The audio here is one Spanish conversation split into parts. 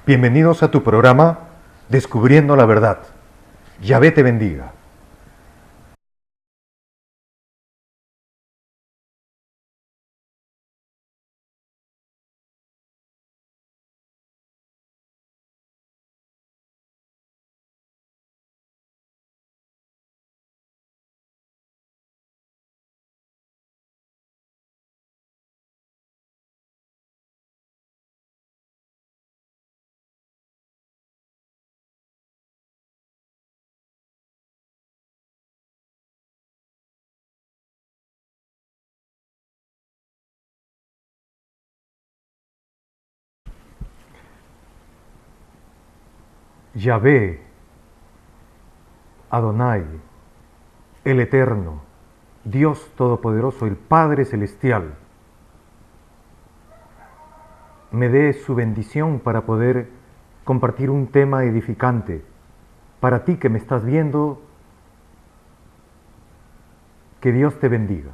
Bienvenidos a tu programa Descubriendo la Verdad. Yahvé te bendiga. Yahvé, Adonai, el Eterno, Dios Todopoderoso, el Padre Celestial, me dé su bendición para poder compartir un tema edificante. Para ti que me estás viendo, que Dios te bendiga.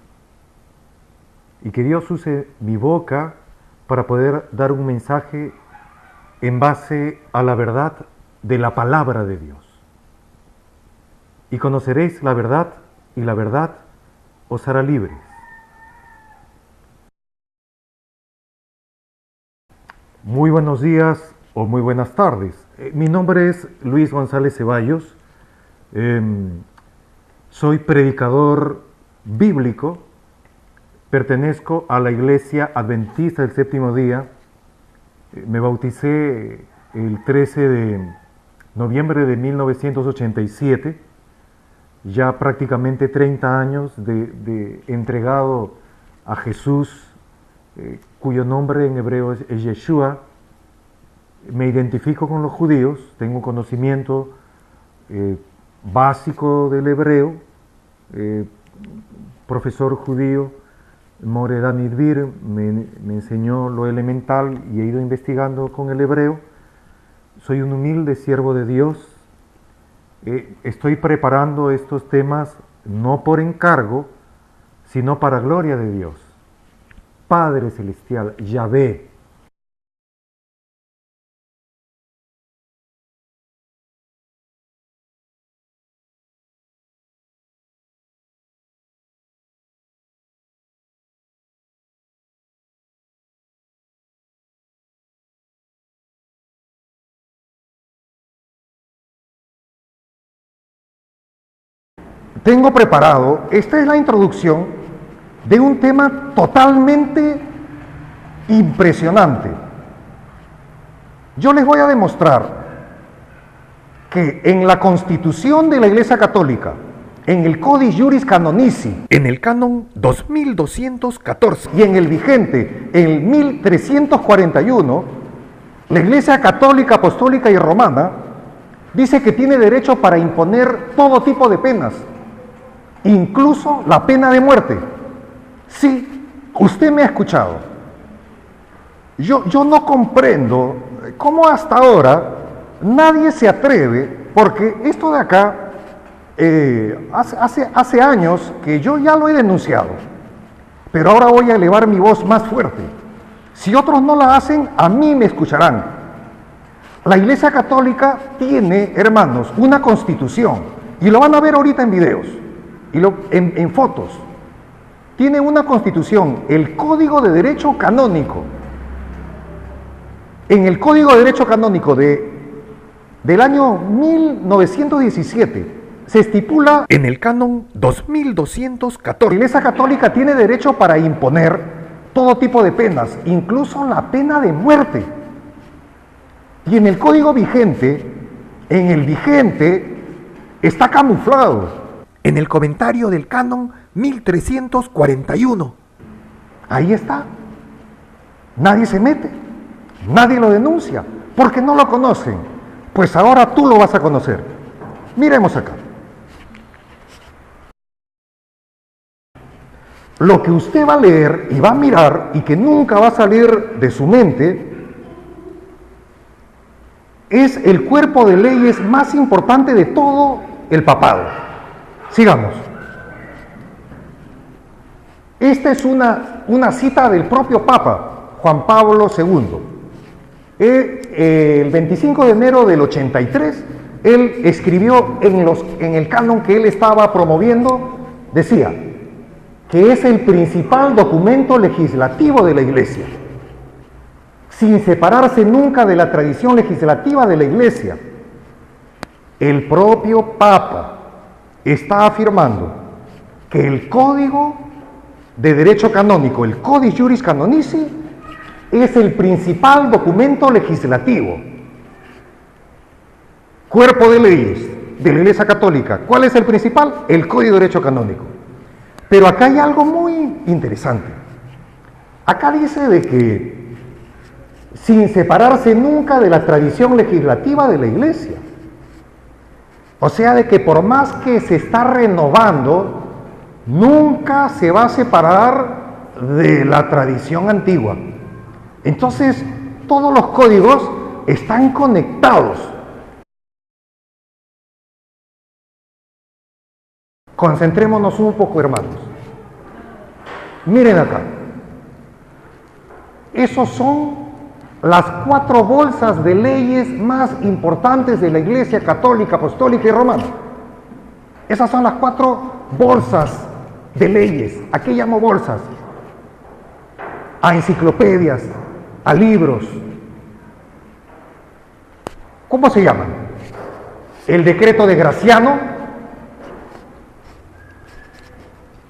Y que Dios use mi boca para poder dar un mensaje en base a la verdad de la palabra de Dios. Y conoceréis la verdad, y la verdad os hará libres. Muy buenos días o muy buenas tardes. Mi nombre es Luis González Ceballos. Soy predicador bíblico. Pertenezco a la Iglesia Adventista del Séptimo Día. Me bauticé el 13 de noviembre de 1987, ya prácticamente 30 años de entregado a Jesús, cuyo nombre en hebreo es Yeshua. Me identifico con los judíos, tengo conocimiento básico del hebreo, profesor judío, More Dan Idvir, me enseñó lo elemental y he ido investigando con el hebreo. Soy un humilde siervo de Dios. Estoy preparando estos temas no por encargo, sino para gloria de Dios. Padre Celestial, Yahvé. Tengo preparado, esta es la introducción de un tema totalmente impresionante. Yo les voy a demostrar que en la Constitución de la Iglesia Católica, en el Codis Juris Canonici, en el canon 2214 y en el vigente, en el 1341, la Iglesia Católica, Apostólica y Romana dice que tiene derecho para imponer todo tipo de penas, incluso la pena de muerte. Sí, usted me ha escuchado. Yo no comprendo cómo hasta ahora nadie se atreve, porque esto de acá hace años que yo ya lo he denunciado, pero ahora voy a elevar mi voz más fuerte. Si otros no la hacen, a mí me escucharán. La Iglesia Católica tiene, hermanos, una constitución, y lo van a ver ahorita en videos y en fotos. Tiene una constitución, el Código de Derecho Canónico. En el Código de Derecho Canónico del año 1917 se estipula en el canon 2214. La Iglesia Católica tiene derecho para imponer todo tipo de penas, incluso la pena de muerte. Y en el código vigente, está camuflado en el comentario del canon 1341. Ahí está. Nadie se mete, nadie lo denuncia, porque no lo conocen. Pues ahora tú lo vas a conocer. Miremos acá. Lo que usted va a leer y va a mirar y que nunca va a salir de su mente es el cuerpo de leyes más importante de todo el papado. Sigamos. Esta es una cita del propio Papa, Juan Pablo II. El 25 de enero del 83, él escribió en el canon que él estaba promoviendo, decía que es el principal documento legislativo de la Iglesia, sin separarse nunca de la tradición legislativa de la Iglesia. El propio Papa está afirmando que el Código de Derecho Canónico, el Codis Juris Canonici, es el principal documento legislativo, cuerpo de leyes de la Iglesia Católica. ¿Cuál es el principal? El Código de Derecho Canónico. Pero acá hay algo muy interesante. Acá dice de que sin separarse nunca de la tradición legislativa de la Iglesia. O sea, de que por más que se está renovando, nunca se va a separar de la tradición antigua. Entonces, todos los códigos están conectados. Concentrémonos un poco, hermanos. Miren acá. Esos son las 4 bolsas de leyes más importantes de la Iglesia Católica, Apostólica y Romana. Esas son las 4 bolsas de leyes. ¿A qué llamo bolsas? A enciclopedias, a libros. ¿Cómo se llaman? El decreto de Graciano,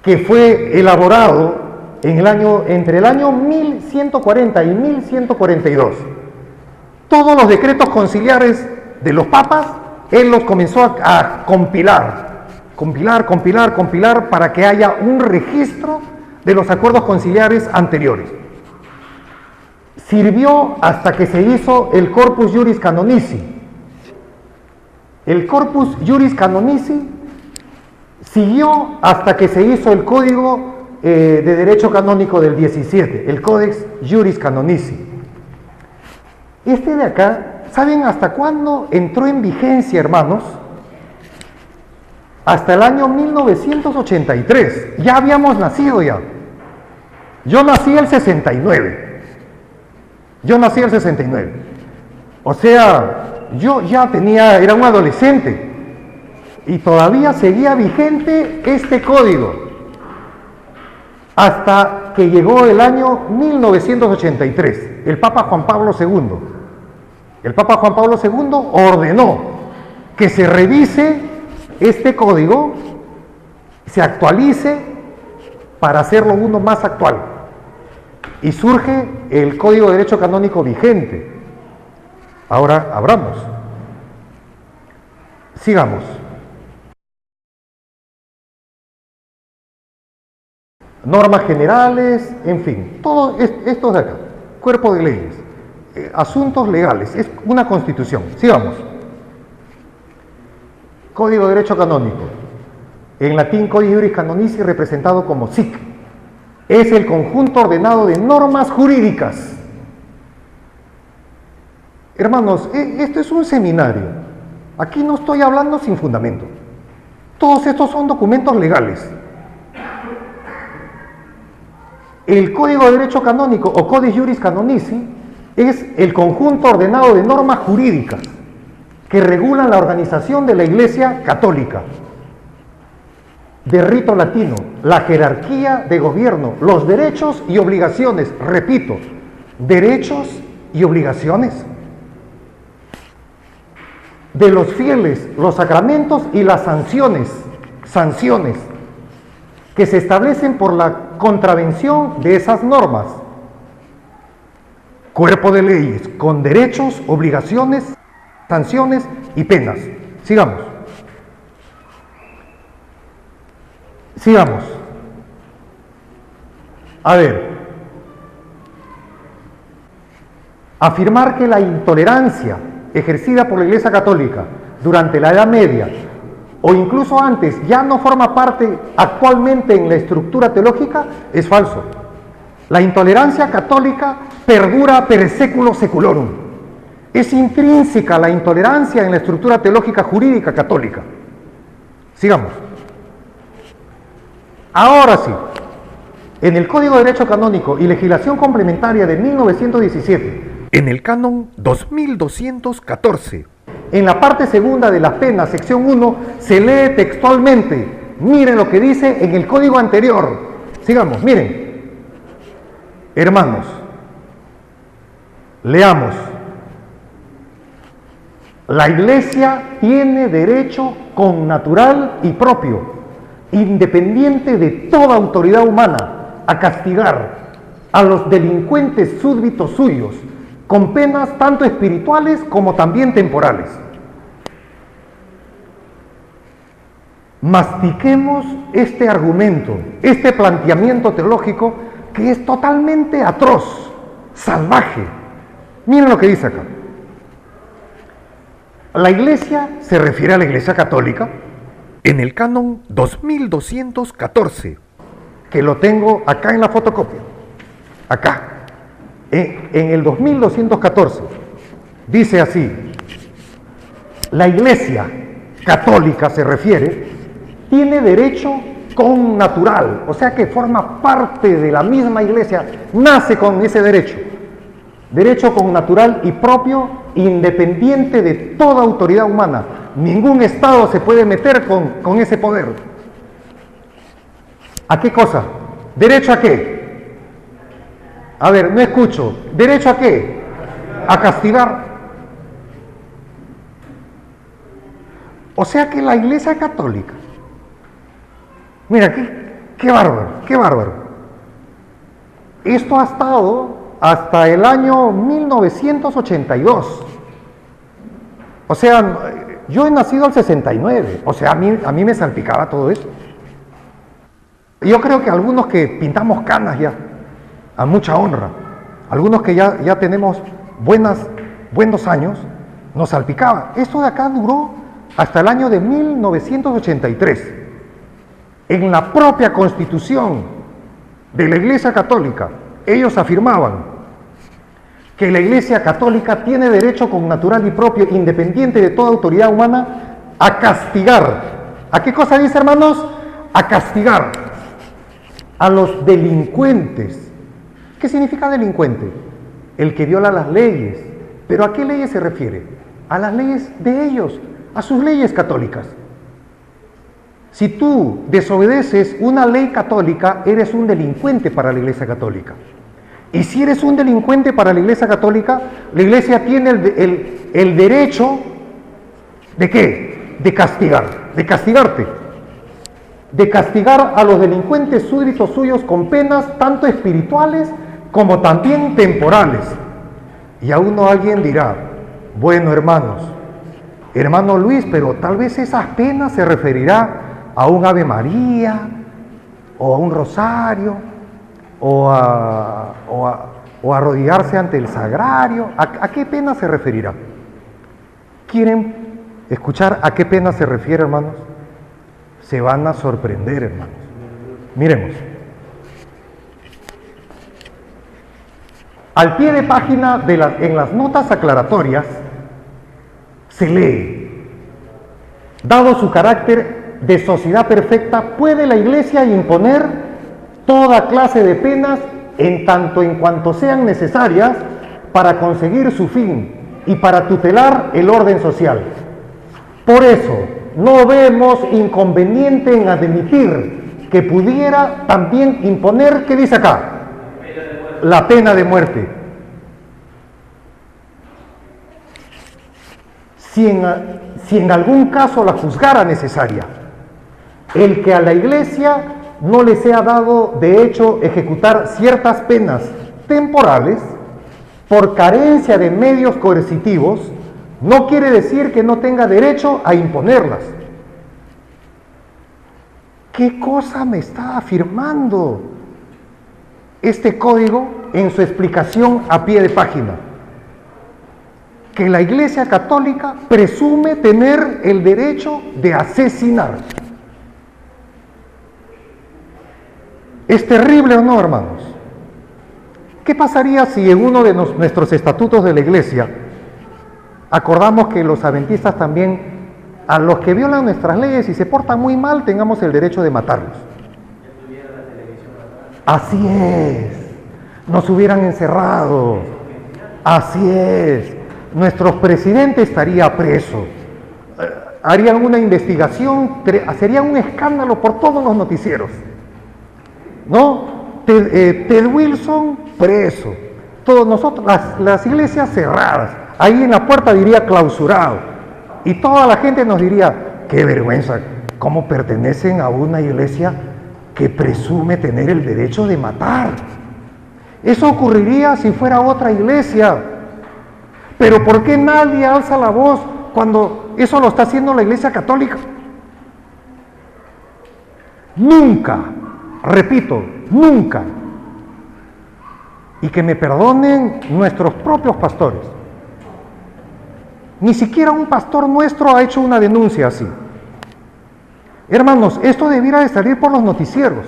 que fue elaborado entre el año 1140 y 1142. Todos los decretos conciliares de los papas, él los comenzó a compilar para que haya un registro de los acuerdos conciliares anteriores. Sirvió hasta que se hizo el Corpus Juris Canonici. El Corpus Juris Canonici siguió hasta que se hizo el Código de Derecho Canónico del 17, el Codex Juris Canonici. Este de acá, ¿saben hasta cuándo entró en vigencia, hermanos? Hasta el año 1983. Ya habíamos nacido ya. Yo nací el 69. O sea, yo ya era un adolescente. Y todavía seguía vigente este código hasta que llegó el año 1983, el Papa Juan Pablo II. El Papa Juan Pablo II ordenó que se revise este código, se actualice para hacerlo uno más actual. Y surge el Código de Derecho Canónico vigente. Ahora abramos. Sigamos. Normas generales, en fin, todo esto de acá, cuerpo de leyes, asuntos legales, es una constitución. Sigamos. Código de Derecho Canónico, en latín Codis Juris Canonici, representado como SIC, es el conjunto ordenado de normas jurídicas. Hermanos, esto es un seminario, aquí no estoy hablando sin fundamento, todos estos son documentos legales. El Código de Derecho Canónico o Codis Juris Canonici es el conjunto ordenado de normas jurídicas que regulan la organización de la Iglesia Católica, de rito latino, la jerarquía de gobierno, los derechos y obligaciones, repito, derechos y obligaciones de los fieles, los sacramentos y las sanciones que se establecen por la contravención de esas normas. Cuerpo de leyes con derechos, obligaciones, sanciones y penas. Sigamos. A ver, afirmar que la intolerancia ejercida por la Iglesia Católica durante la Edad Media o incluso antes ya no forma parte actualmente en la estructura teológica es falso. La intolerancia católica perdura per seculo seculorum. Es intrínseca la intolerancia en la estructura teológica jurídica católica. Sigamos. Ahora sí, en el Código de Derecho Canónico y Legislación Complementaria de 1917, En el canon 2214, en la parte segunda de las penas, sección 1, se lee textualmente. Miren lo que dice en el código anterior. Sigamos, miren. Hermanos, leamos. La Iglesia tiene derecho connatural y propio, independiente de toda autoridad humana, a castigar a los delincuentes súbditos suyos, con penas tanto espirituales como también temporales. Mastiquemos este argumento, este planteamiento teológico que es totalmente atroz, salvaje. Miren lo que dice acá. La Iglesia se refiere a la Iglesia Católica en el canon 2214, que lo tengo acá en la fotocopia, acá. En el 2214 dice así: la Iglesia Católica se refiere, tiene derecho connatural, o sea que forma parte de la misma Iglesia, nace con ese derecho connatural y propio, independiente de toda autoridad humana. Ningún Estado se puede meter con ese poder. ¿A qué cosa? ¿Derecho a qué? A ver, no escucho. ¿Derecho a qué? A castigar. O sea que la Iglesia Católica, mira, qué bárbaro, qué bárbaro. Esto ha estado hasta el año 1982. O sea, yo he nacido al 69, o sea, a mí me salpicaba todo eso. Yo creo que algunos que pintamos canas ya, a mucha honra, algunos que ya tenemos buenos años, nos salpicaba. Esto de acá duró hasta el año de 1983. En la propia Constitución de la Iglesia Católica, ellos afirmaban que la Iglesia Católica tiene derecho connatural y propio, independiente de toda autoridad humana, a castigar. ¿A qué cosa dice, hermanos? A castigar a los delincuentes. ¿Qué significa delincuente? El que viola las leyes. ¿Pero a qué leyes se refiere? A las leyes de ellos, a sus leyes católicas. Si tú desobedeces una ley católica, eres un delincuente para la Iglesia Católica. Y si eres un delincuente para la Iglesia Católica, la Iglesia tiene el derecho ¿de qué? De castigarte. De castigar a los delincuentes súbditos suyos con penas tanto espirituales como también temporales. Y aún no alguien dirá: bueno, hermano Luis, pero tal vez esas penas se referirá a un Ave María, o a un rosario, o a arrodillarse ante el sagrario. ¿A qué pena se referirá? ¿Quieren escuchar a qué pena se refiere, hermanos? Se van a sorprender, hermanos. Miremos. Al pie de página en las notas aclaratorias se lee: dado su carácter de sociedad perfecta, puede la Iglesia imponer toda clase de penas en tanto en cuanto sean necesarias para conseguir su fin y para tutelar el orden social. Por eso, no vemos inconveniente en admitir que pudiera también imponer, ¿qué dice acá? La pena de muerte. Si en algún caso la juzgara necesaria, el que a la Iglesia no le sea dado de hecho ejecutar ciertas penas temporales por carencia de medios coercitivos, no quiere decir que no tenga derecho a imponerlas. ¿Qué cosa me está afirmando este código en su explicación a pie de página? Que la Iglesia Católica presume tener el derecho de asesinar. ¿Es terrible o no, hermanos? ¿Qué pasaría si en uno de nuestros estatutos de la Iglesia acordamos que los adventistas también, a los que violan nuestras leyes y se portan muy mal, tengamos el derecho de matarlos? Así es, nos hubieran encerrado. Así es, nuestro presidente estaría preso. Harían una investigación, sería un escándalo por todos los noticieros. ¿No? Ted Wilson preso. Todos nosotros, las iglesias cerradas. Ahí en la puerta diría clausurado. Y toda la gente nos diría, qué vergüenza, cómo pertenecen a una iglesia que presume tener el derecho de matar. Eso ocurriría si fuera otra iglesia. Pero ¿por qué nadie alza la voz cuando eso lo está haciendo la Iglesia Católica? Nunca, repito, nunca. Y que me perdonen nuestros propios pastores. Ni siquiera un pastor nuestro ha hecho una denuncia así. Hermanos, esto debiera de salir por los noticieros.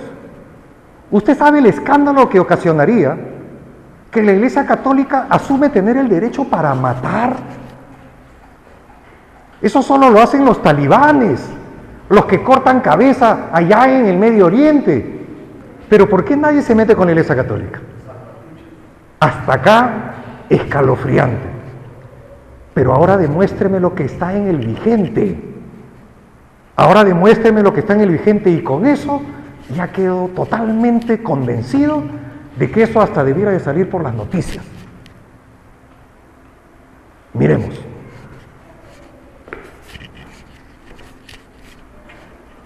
Usted sabe el escándalo que ocasionaría que la Iglesia Católica asume tener el derecho para matar. Eso solo lo hacen los talibanes, los que cortan cabeza allá en el Medio Oriente. Pero ¿por qué nadie se mete con la Iglesia Católica? Hasta acá, escalofriante. Pero ahora demuéstreme lo que está en el vigente. Ahora demuéstreme lo que está en el vigente y con eso ya quedo totalmente convencido de que eso hasta debiera de salir por las noticias. Miremos.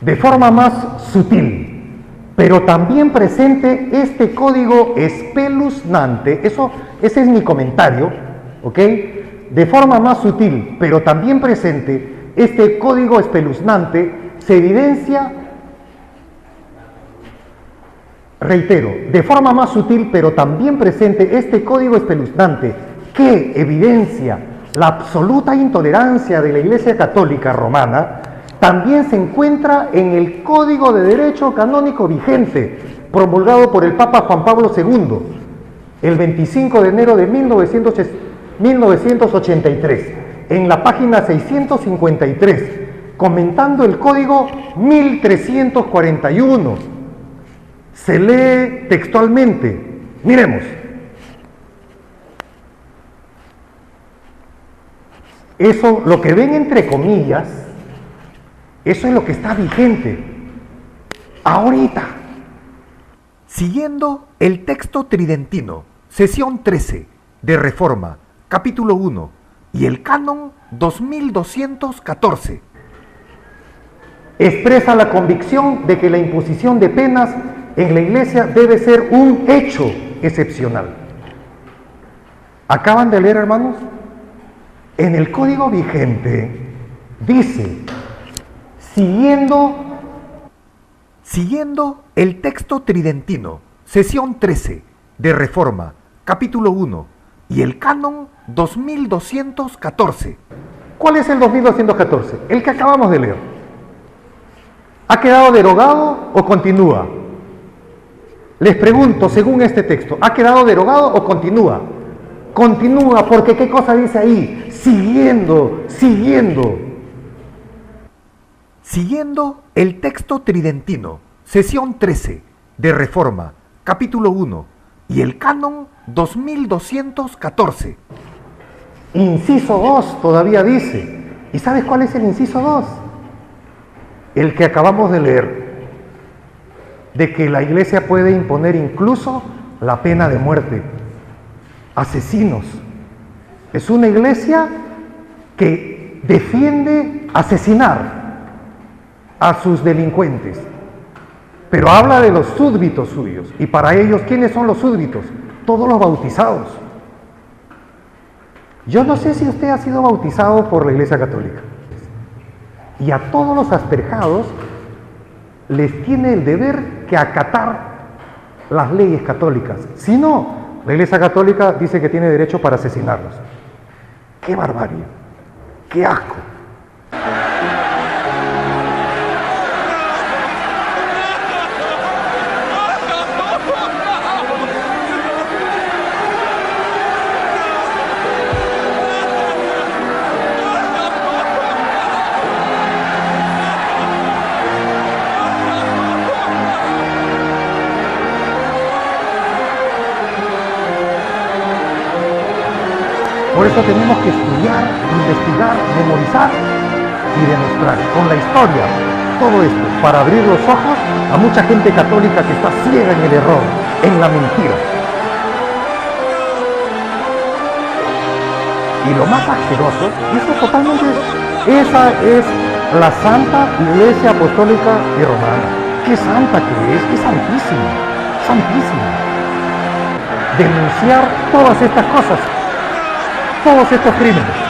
De forma más sutil, pero también presente este código espeluznante, ese es mi comentario, ¿ok? De forma más sutil, pero también presente, este código espeluznante se evidencia, reitero, de forma más sutil, pero también presente, este código espeluznante que evidencia la absoluta intolerancia de la Iglesia Católica Romana, también se encuentra en el Código de Derecho Canónico vigente, promulgado por el Papa Juan Pablo II, el 25 de enero de 1983, en la página 653, comentando el Código 1341. Se lee textualmente. Miremos. Eso, lo que ven entre comillas, eso es lo que está vigente ahorita. Siguiendo el texto tridentino, sesión 13 de Reforma, capítulo 1, y el canon 2214. Expresa la convicción de que la imposición de penas en la Iglesia debe ser un hecho excepcional. ¿Acaban de leer, hermanos? En el código vigente dice, siguiendo el texto tridentino, sesión 13 de Reforma, capítulo 1, y el canon 2214. ¿Cuál es el 2214? El que acabamos de leer. ¿Ha quedado derogado o continúa? Les pregunto, según este texto, ¿ha quedado derogado o continúa? Continúa, porque ¿qué cosa dice ahí? Siguiendo el texto tridentino, sesión 13 de Reforma, capítulo 1, y el canon 2214. Inciso 2 todavía dice. ¿Y sabes cuál es el inciso 2? El que acabamos de leer, de que la Iglesia puede imponer incluso la pena de muerte. Asesinos. Es una iglesia que defiende asesinar a sus delincuentes, pero habla de los súbditos suyos. Y para ellos, ¿quiénes son los súbditos? Todos los bautizados. Yo no sé si usted ha sido bautizado por la Iglesia Católica. Y a todos los asperjados les tiene el deber que acatar las leyes católicas. Si no, la Iglesia Católica dice que tiene derecho para asesinarlos. ¡Qué barbarie! ¡Qué asco! eso tenemos que estudiar, investigar, memorizar y demostrar con la historia todo esto para abrir los ojos a mucha gente católica que está ciega en el error, en la mentira. Y lo más asqueroso, y eso totalmente, esa es la Santa Iglesia Apostólica y Romana. ¡Qué santa que es santísima! ¡Santísima! Denunciar todas estas cosas, todos estos crímenes.